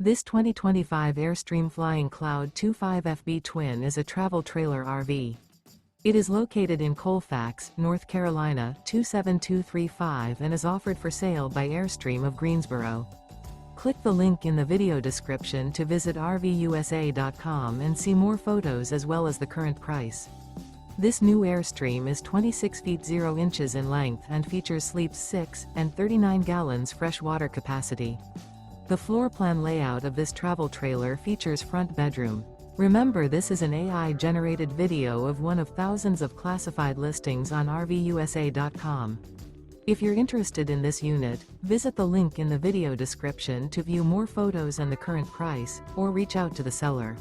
This 2025 Airstream Flying Cloud 25FB Twin is a travel trailer RV. It is located in Colfax, North Carolina 27235 and is offered for sale by Airstream of Greensboro. Click the link in the video description to visit RVUSA.com and see more photos as well as the current price. This new Airstream is 26 feet 0 inches in length and features sleeps 6 and 39 gallons fresh water capacity. The floor plan layout of this travel trailer features front bedroom. Remember, this is an AI-generated video of one of thousands of classified listings on RVUSA.com. If you're interested in this unit, visit the link in the video description to view more photos and the current price, or reach out to the seller.